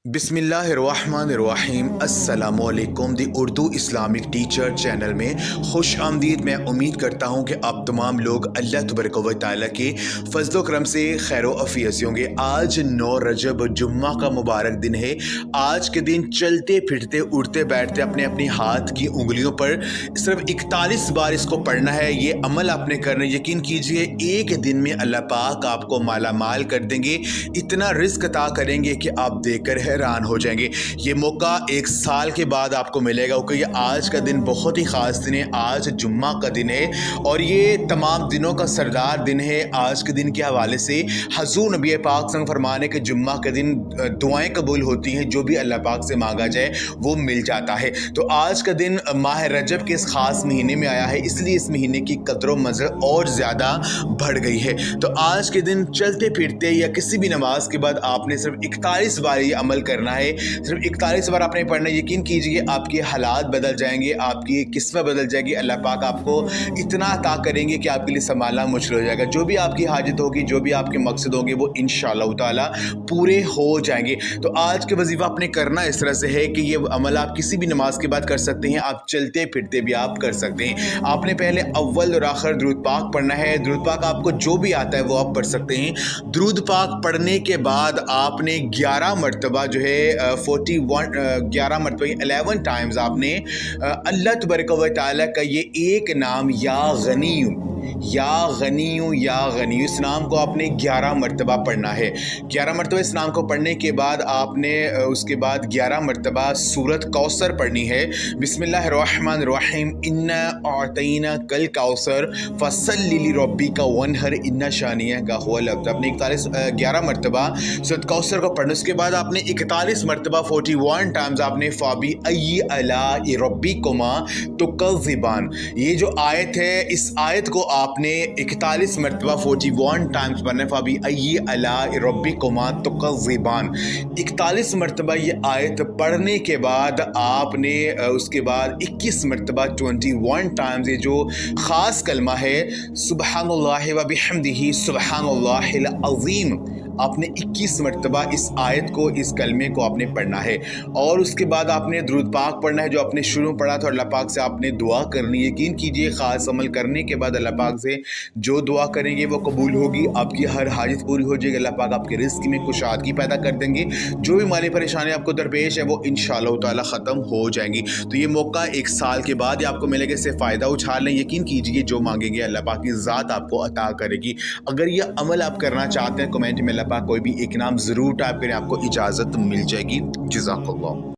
बिस्मिल्लाहिर्रहमानिर्रहीम अस्सलाम वालेकुम दी उर्दू इस्लामिक टीचर चैनल में खुश आमदीद। मैं उम्मीद करता हूँ कि आप तमाम लोग अल्लाह तबारक व तआला के फजलो करम से खैर अफ़ियत से होंगे। आज 9 रजब जुम्मा का मुबारक दिन है। आज के दिन चलते फिरते उठते बैठते अपने अपने हाथ की उंगलियों पर सिर्फ 41 बार इसको पढ़ना है। ये अमल आपने करना, यकीन कीजिए एक दिन में अल्लाह पाक आपको माला माल कर देंगे, इतना रिस्क अता करेंगे कि आप देखकर हैरान हो जाएंगे। ये मौका 1 साल के बाद आपको मिलेगा क्योंकि ये आज का दिन बहुत ही ख़ास दिन है। आज जुम्मा का दिन है और ये तमाम दिनों का सरदार दिन है। आज के दिन के हवाले से हजूर नबी पाक संग फरमाने के जुम्मा के दिन दुआएं कबूल होती हैं, जो भी अल्लाह पाक से मांगा जाए वो मिल जाता है। तो आज का दिन माह रजब के इस ख़ास महीने में आया है, इसलिए इस महीने की कदर मज़र और ज़्यादा बढ़ गई है। तो आज के दिन चलते फिरते या किसी भी नमाज के बाद आपने सिर्फ 41 बार ये अमल करना है। सिर्फ 41 बार आपने पढ़ना है। यकीन कीजिए आपके हालात बदल जाएंगे, आपकी किस्मत बदल जाएगी। अल्लाह पाक आपको इतना अता करेंगे कि आपके लिए संभालना मुश्किल हो जाएगा। जो भी आपकी हाजत होगी, जो भी आपके मकसद होंगे, वो इंशाअल्लाह ताला पूरे हो जाएंगे। तो आज के वजीफा आपने करना इस तरह से है कि ये अमल आप किसी भी नमाज के बाद कर सकते हैं, आप चलते फिरते भी आप कर सकते हैं। आपने पहले अव्वल और आखिर दुरूद पाक पढ़ना है। दुरूद पाक आपको जो भी आता है वो आप पढ़ सकते हैं। दुरूद पाक पढ़ने के बाद आपने 11 मरतबा जो है 11 मरतबा 11 टाइम्स आपने अल्लाह तबारक व तआला का ये एक नाम या गनी इस नाम को आपने 11 मरतबा पढ़ना है। 11 मरतबा इस नाम को पढ़ने के बाद आपने उसके बाद 11 मरतबा सूरत कौसर पढ़नी है। बिस्मिल्लाहिर्रहमानिर्रहीम इन्ना अअतैना कल कौसर फसल्लि लिरब्बिका वनहर इन्ना शानियका हुवल अब्तर। आपने 11 मरतबा सूरत कौसर को पढ़ना। उसके बाद आपने 41 मरतबा 41 टाइम्स आपने फ़ाबी अय्यि अला रब्बिकुमा तुकज़्ज़िबान, ये जो आयत है इस आयत को आपने 41 मरतबा 41 टाइम्स पढ़ना है। फ़ाबी अय्यि अला रब्बिकुमा तुकज़्ज़िबान 41 मरतबा ये आयत पढ़ने के बाद आपने उसके बाद 21 मरतबा 21 टाइम्स ये जो ख़ास कलमा है सुब्हानल्लाहि व बिहम्दिही सुब्हानल्लाहिल अज़ीम, आपने 21 मरतबा इस आयत को, इस कलमे को आपने पढ़ना है। और उसके बाद आपने दुरूद पाक पढ़ना है जो आपने शुरू में पढ़ा था। अल्लाह पाक से आपने दुआ करनी है। यकीन कीजिए ख़ास अमल करने के बाद अल्लाह पाक से जो दुआ करेंगे वो कबूल होगी, आपकी हर हाजत पूरी हो जाएगी। अल्लाह पाक आपके रिज़्क़ में कुशादगी पैदा कर देंगे। जो भी माली परेशानी आपको दरपेश है वो इंशाअल्लाह ताला ख़त्म हो जाएंगी। तो ये मौका 1 साल के बाद आपको मिलेगा, इससे फ़ायदा उठा लें। यकीन कीजिए जो मांगेंगे अल्लाह पाक की ज़ात आपको अता करेगी। अगर ये अमल आप करना चाहते हैं कमेंट में अल्लाह पाक कोई भी एक नाम ज़रूर टाइप करें, आपको इजाज़त मिल जाएगी। जज़ाकल्लाह।